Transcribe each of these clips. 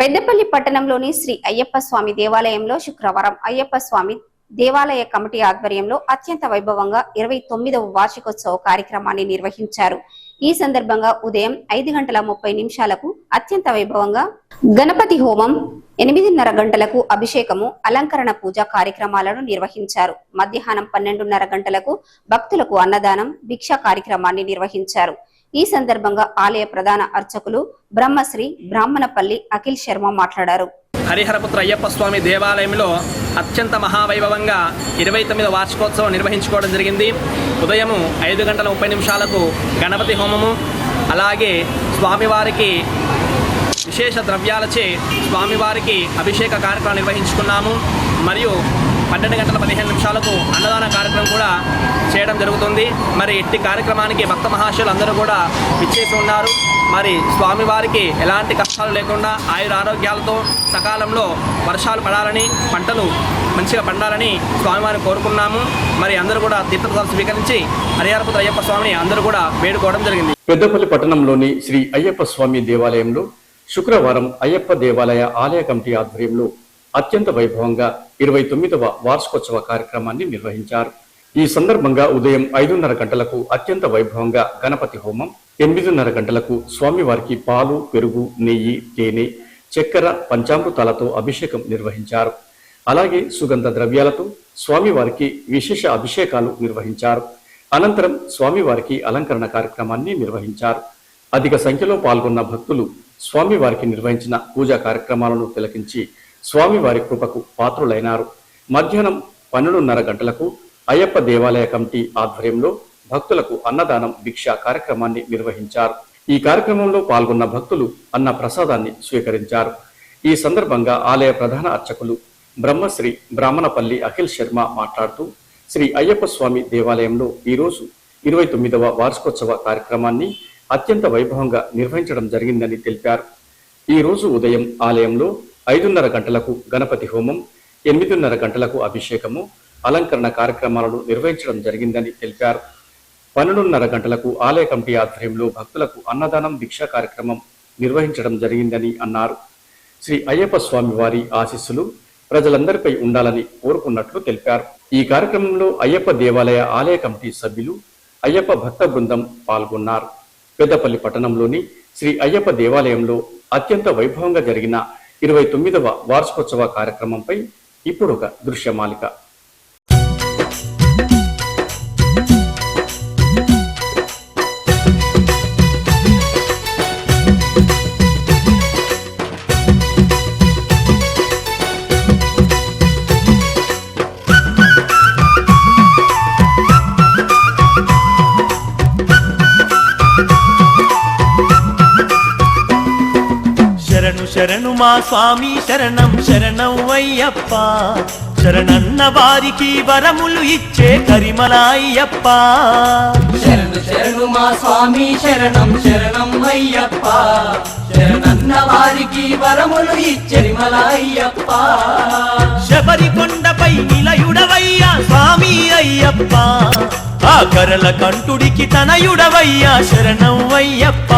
పెద్దపల్లి పట్టణంలోని శ్రీ అయ్యప్ప స్వామి దేవాలయంలో శుక్రవారం అయ్యప్ప స్వామి దేవాలయ కమిటీ ఆధ్వర్యంలో అత్యంత వైభవంగా 29వ వార్షికోత్సవ కార్యక్రమాన్ని నిర్వహించారు. ఈ సందర్భంగా ఉదయం 5:30 అత్యంత వైభవంగా గణపతి హోమం, 8:30 గంటలకు అభిషేకము, అలంకరణ పూజ కార్యక్రమాలను నిర్వహించారు. మధ్యాహ్నం 12:30 గంటలకు భక్తులకు అన్నదానం, భిక్ష కార్యక్రమాన్ని నిర్వహించారు. ఈ సందర్భంగా ఆలయ ప్రధాన అర్చకులు బ్రహ్మశ్రీ బ్రాహ్మణపల్లి అఖిల్ శర్మ మాట్లాడారు. హరిహరపుత్ర అయ్యప్ప స్వామి దేవాలయంలో అత్యంత మహావైభవంగా 29వ వార్షికోత్సవం నిర్వహించుకోవడం జరిగింది. ఉదయము 5:30 గణపతి హోమము, అలాగే స్వామివారికి విశేష ద్రవ్యాలచే స్వామివారికి అభిషేక కార్యక్రమం నిర్వహించుకున్నాము. మరియు 12:15 అన్నదాన కార్యక్రమం కూడా చేయడం జరుగుతుంది. మరి ఇట్టి కార్యక్రమానికి భక్త మహాశయులు అందరూ కూడా విచ్చేసి ఉన్నారు. మరి స్వామివారికి ఎలాంటి కష్టాలు లేకుండా ఆయుర ఆరోగ్యాలతో సకాలంలో వర్షాలు పడాలని, పంటలు మంచిగా పండాలని స్వామివారిని కోరుకున్నాము. మరి అందరూ కూడా తీర్థప్రసాదం స్వీకరించి హరిహరపుత్ర అయ్యప్ప స్వామిని అందరూ కూడా వేడుకోవడం జరిగింది. పెద్దపల్లి పట్టణంలోని శ్రీ అయ్యప్ప స్వామి దేవాలయంలో శుక్రవారం అయ్యప్ప దేవాలయ ఆలయ కమిటీ ఆధ్వర్యంలో అత్యంత వైభవంగా 29వ వార్షికోత్సవ కార్యక్రమాన్ని నిర్వహించారు. ఈ సందర్భంగా ఉదయం 5:30 గంటలకు అత్యంత వైభవంగా గణపతి హోమం, 8:30 గంటలకు స్వామివారికి పాలు, పెరుగు, నెయ్యి, తేనె, చక్కెర, పంచామృతాలతో అభిషేకం నిర్వహించారు. అలాగే సుగంధ ద్రవ్యాలతో స్వామివారికి విశేష అభిషేకాలు నిర్వహించారు. అనంతరం స్వామివారికి అలంకరణ కార్యక్రమాన్ని నిర్వహించారు. అధిక సంఖ్యలో పాల్గొన్న భక్తులు స్వామివారికి నిర్వహించిన పూజా కార్యక్రమాలను తిలకించి స్వామివారి కృపకు పాత్రులైనారు. మధ్యాహ్నం 12:30 గంటలకు అయ్యప్ప దేవాలయ కమిటీ ఆధ్వర్యంలో భక్తులకు అన్నదానం, భిక్ష కార్యక్రమాన్ని నిర్వహించారు. ఈ కార్యక్రమంలో పాల్గొన్న భక్తులు అన్న ప్రసాదాన్ని స్వీకరించారు. ఈ సందర్భంగా ఆలయ ప్రధాన అర్చకులు బ్రహ్మశ్రీ బ్రాహ్మణపల్లి అఖిల్ శర్మ మాట్లాడుతూ, శ్రీ అయ్యప్ప స్వామి దేవాలయంలో ఈరోజు 29వ వార్షికోత్సవ కార్యక్రమాన్ని అత్యంత వైభవంగా నిర్వహించడం జరిగిందని తెలిపారు. ఈ రోజు ఉదయం ఆలయంలో 5:30 గంటలకు గణపతి హోమం, 8:30 గంటలకు అభిషేకము, అలంకరణ కార్యక్రమాలను నిర్వహించడం జరిగిందని తెలిపారు. 12:30 గంటలకు ఆలయ కమిటీ ఆధ్వర్యంలో భక్తులకు అన్నదానం, భిక్ష కార్యక్రమం నిర్వహించడం జరిగిందని అన్నారు. శ్రీ అయ్యప్ప స్వామి వారి ఆశీస్సులు ప్రజలందరిపై ఉండాలని కోరుకున్నట్లు తెలిపారు. ఈ కార్యక్రమంలో అయ్యప్ప దేవాలయ ఆలయ కమిటీ సభ్యులు, అయ్యప్ప భక్త బృందం పాల్గొన్నారు. పెద్దపల్లి పట్టణంలోని శ్రీ అయ్యప్ప దేవాలయంలో అత్యంత వైభవంగా జరిగిన 29వ వార్షికోత్సవ కార్యక్రమంపై ఇప్పుడు ఒక దృశ్యమాలిక. శరణు మా స్వామి శరణం శరణం అయ్యప్ప, శరణన్న వారికి వరములు ఇచ్చే కరిమల అయ్యప్ప. శరణు మా స్వామి శరణం శరణం అయ్యప్ప, శరణన్న వారికి వరములు ఇచ్చే కరిమల అయ్యప్ప. శబరి కొండపై నిలయుడవయ్యా స్వామి అయ్యప్ప, ఆ కరల కంఠుడికి తనయుడవయ్యా శరణం అయ్యప్ప.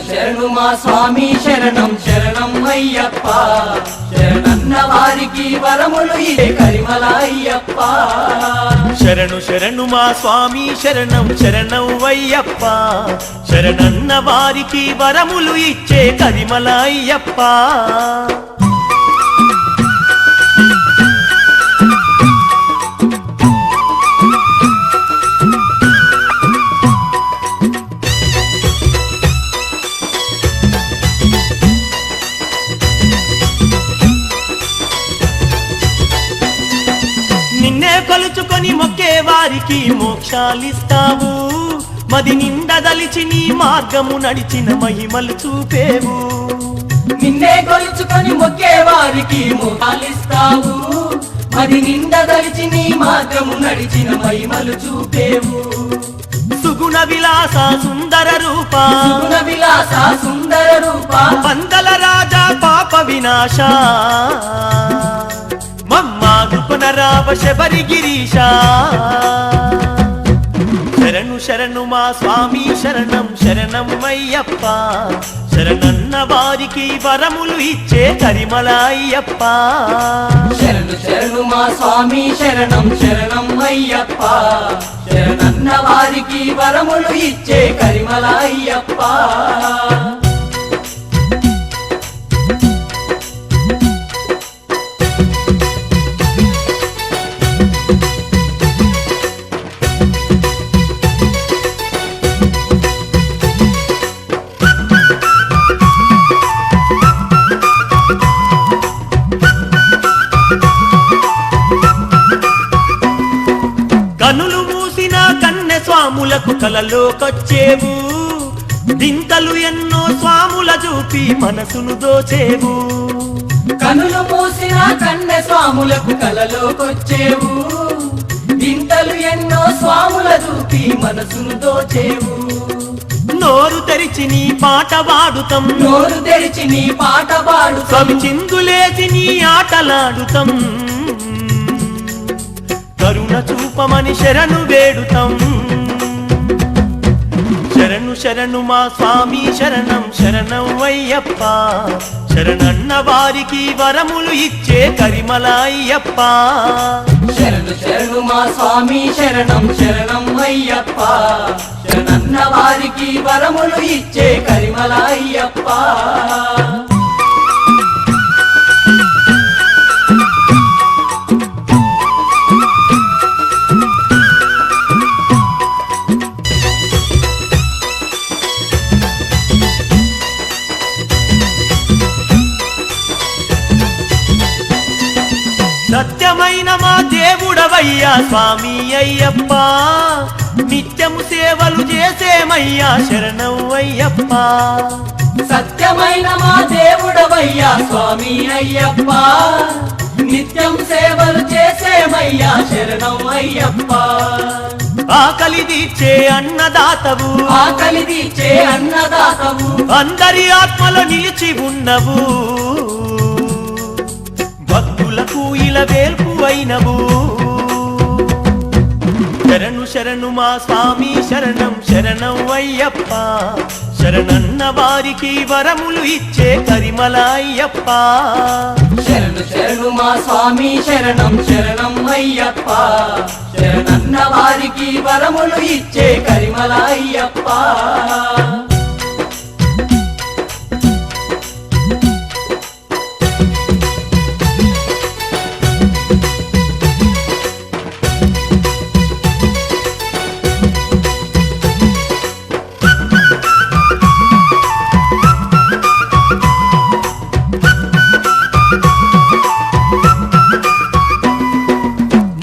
శరణు మా స్వామి శరణం శరణం అయ్యప్ప, శరణన్న వారికి వరములు ఇచ్చే కరిమల అయ్యప్ప. శరణు మా స్వామి శరణం శరణం అయ్యప్ప, శరణన్న వారికి వరములు ఇచ్చే కరిమల అయ్యప్ప. నిన్నే కొలుచుకొని మొక్కే వారికి మోక్షాలిస్తావు, మది నిండదలిచి నీ మార్గము నడిచిన మహిమలు చూపేవు. నిన్నే కొలుచుకొని మొక్కే వారికి మోక్షాలిస్తావు, మది నిండదలిచి నీ మార్గము నడిచిన మహిమలు చూపేవు. సుగుణ విలాస సుందర రూప, సుగుణ విలాస సుందర రూప, పందల రాజా పాప వినాశ, మమ్మాదు పునరావ శబరి గిరీశ. శరణు మా స్వామి శరణం శరణం అయ్యప్ప, శరణన్న వారికి వరములు ఇచ్చే కరిమల అయ్యప్ప శరణు శరణు మా స్వామి శరణం శరణం అయ్యప్ప శరణన్న వారికి వరములు ఇచ్చే కరిమల అయ్యప్ప కనులు మూసిన కన్నె స్వాములకు కలలోకొచ్చేవు దింతలు ఎన్నో స్వాముల చూపి మనసును దోచేవు కనులు మూసిన కన్నె స్వాములకు కలలోకొచ్చేవు వింతలు ఎన్నో స్వాముల చూపి మనసును దోచేవు నోరు తెరిచి నీ పాట పాడుతం నోరు తెరిచి నీ పాట పాడు స్వామి చిందులేసి నీ ఆటలాడుతం కరుణ చూపమని శరణు వేడుతం శరణు శరణు మా స్వామి శరణం శరణం అయ్యప్ప శరణన్న వారికి వరములు ఇచ్చే కరిమల అయ్యప్ప శరణు శరణు మా స్వామి శరణం శరణం అయ్యప్ప శరణన్న వారికి వరములు ఇచ్చే కరిమల అయ్యప్ప సత్యమైన మా దేవుడవయ్యా స్వామి అయ్యప్ప నిత్యము సేవలు చేసేమయ్యా శరణం అయ్యప్ప సత్యమైన మా దేవుడవయ్యా స్వామి అయ్యప్ప నిత్యం సేవలు చేసేమయ్యా శరణం అయ్యప్ప ఆకలి తీర్చే అన్నదాతవు ఆకలి తీర్చే అన్నదాతవు అందరి ఆత్మలో నిలిచి ఉన్నవు భక్తులకు ఇలా వేల్పు అయినవు శరణు శరణు మా స్వామి శరణం శరణం అయ్యప్ప శరణన్న వారికి వరములు ఇచ్చే కరిమల అయ్యప్ప శరణు శరణు మా స్వామి శరణం శరణం అయ్యప్ప శరణన్న వారికి వరములు ఇచ్చే కరిమల అయ్యప్ప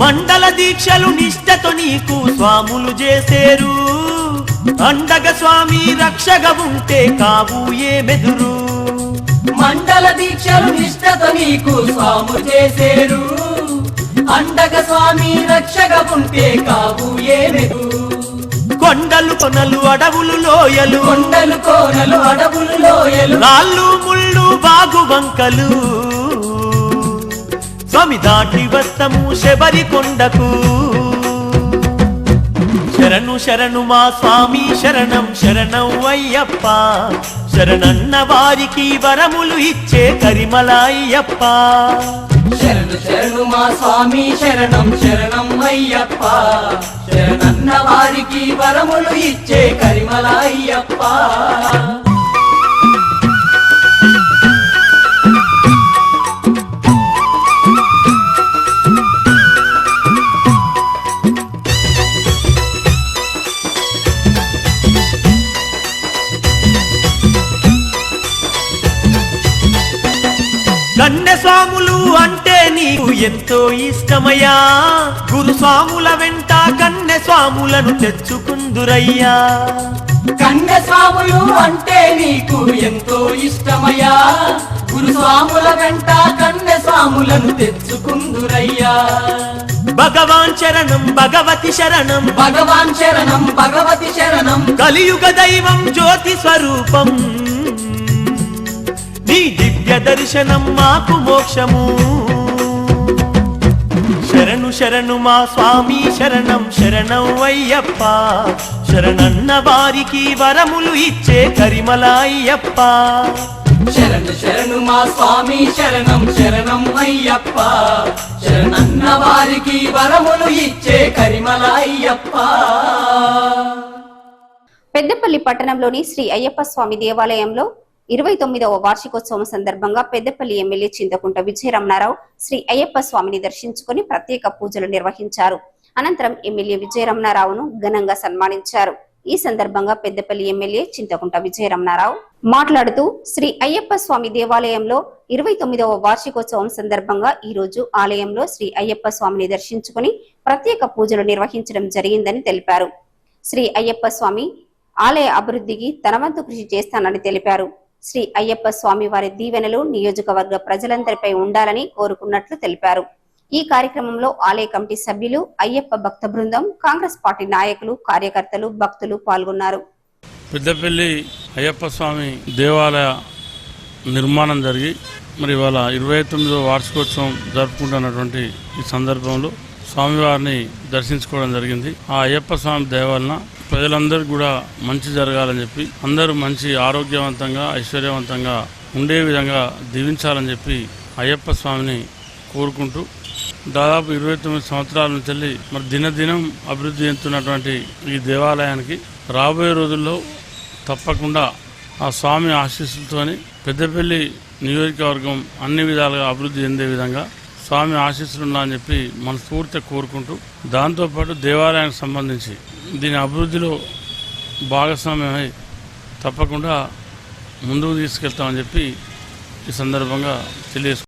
మండల దీక్షలు నిష్ఠతో నీకు స్వాములు చేసేరు అండగ స్వామి రక్షగా ఉంటే కావు ఏమెదురు మండల దీక్షలు నిష్ఠతో నీకు స్వాము చేసేరు అండగ స్వామి రక్షగా ఉంటే కావు ఏమెదు కొండలు కొనలు అడవులు లోయలు కొండలు కోనలు అడవులు లోయలు రాళ్ళు ముళ్ళు బాగు వంకలు స్వామి దాటి వస్తము శబరి కొండకు శరణు శరణు మా స్వామి శరణం శరణం అయ్యప్ప శరణన్న వారికి వరములు ఇచ్చే కరిమల అయ్యప్ప శరణు శరణు మా స్వామి శరణం శరణం అయ్యప్ప శరణన్న వారికి వరములు ఇచ్చే కరిమల అయ్యప్ప కన్నె స్వాములు అంటే నీకు ఎంతో ఇష్టమయ్యా గురు స్వాముల వెంట కన్నె స్వాములను తెచ్చుకుందురయ్యా కన్నె స్వాములు అంటే నీకు ఎంతో ఇష్టమయ్యా గురు స్వాముల వెంట కన్నె స్వాములను తెచ్చుకుందురయ్యా భగవాన్ శరణం భగవతి శరణం భగవాన్ శరణం భగవతి శరణం కలియుగ దైవం జ్యోతి స్వరూపం నీ దివ్య దర్శనం మాకు మోక్షము శరణు శరణు మా స్వామి శరణం శరణం అయ్యప్ప శరణన్న వారికి వరములు ఇచ్చే కరిమల అయ్యప్ప. శరణు శరణు మా స్వామి శరణం శరణం అయ్యప్ప. శరణన్న వారికి వరములు ఇచ్చే కరిమల అయ్యప్ప. పెద్దపల్లి పట్టణంలోని శ్రీ అయ్యప్ప స్వామి దేవాలయంలో 29వ వార్షికోత్సవం సందర్భంగా పెద్దపల్లి ఎమ్మెల్యే చింతకుంట విజయరమణారావు శ్రీ అయ్యప్ప స్వామిని దర్శించుకుని ప్రత్యేక పూజలు నిర్వహించారు. అనంతరం ఎమ్మెల్యే విజయరమణారావును ఘనంగా సన్మానించారు. ఈ సందర్భంగా పెద్దపల్లి ఎమ్మెల్యే చింతకుంట విజయరమణారావు మాట్లాడుతూ శ్రీ అయ్యప్ప స్వామి దేవాలయంలో 29వ వార్షికోత్సవం సందర్భంగా ఈ రోజు ఆలయంలో శ్రీ అయ్యప్ప స్వామిని దర్శించుకుని ప్రత్యేక పూజలు నిర్వహించడం జరిగిందని తెలిపారు. శ్రీ అయ్యప్ప స్వామి ఆలయ అభివృద్ధికి తన వంతు కృషి చేస్తానని తెలిపారు. శ్రీ అయ్యప్ప స్వామి వారి దీవెనలు నియోజకవర్గ ప్రజలందరిపై ఉండాలని కోరుకున్నట్లు తెలిపారు. ఈ కార్యక్రమంలో ఆలయ కమిటీ సభ్యులు, అయ్యప్ప భక్త బృందం, కాంగ్రెస్ పార్టీ నాయకులు, కార్యకర్తలు, భక్తులు పాల్గొన్నారు. పెద్దపల్లి అయ్యప్ప స్వామి దేవాలయ నిర్మాణం జరిగి మరి ఇవాళ 29వ వార్షికోత్సవం జరుపుకుంటున్నటువంటి ఈ సందర్భంలో స్వామివారిని దర్శించుకోవడం జరిగింది. ఆ అయ్యప్ప స్వామి దేవాలన ప్రజలందరికీ కూడా మంచి జరగాలని చెప్పి, అందరూ మంచి ఆరోగ్యవంతంగా ఐశ్వర్యవంతంగా ఉండే విధంగా దీవించాలని చెప్పి అయ్యప్ప స్వామిని కోరుకుంటూ దాదాపు 29 సంవత్సరాల నుంచి మరి దినదినం అభివృద్ధి చెందుతున్నటువంటి ఈ దేవాలయానికి రాబోయే రోజుల్లో తప్పకుండా ఆ స్వామి ఆశీస్సులతోని పెద్దపల్లి నియోజకవర్గం అన్ని విధాలుగా అభివృద్ధి చెందే విధంగా స్వామి ఆశీస్సులు ఉన్నాయని చెప్పి మనస్ఫూర్తిగా కోరుకుంటూ, దాంతోపాటు దేవాలయానికి సంబంధించి దీని అభివృద్ధిలో భాగస్వామ్యమై తప్పకుండా ముందుకు తీసుకెళ్తామని చెప్పి ఈ సందర్భంగా తెలియజేసుకుంటాం.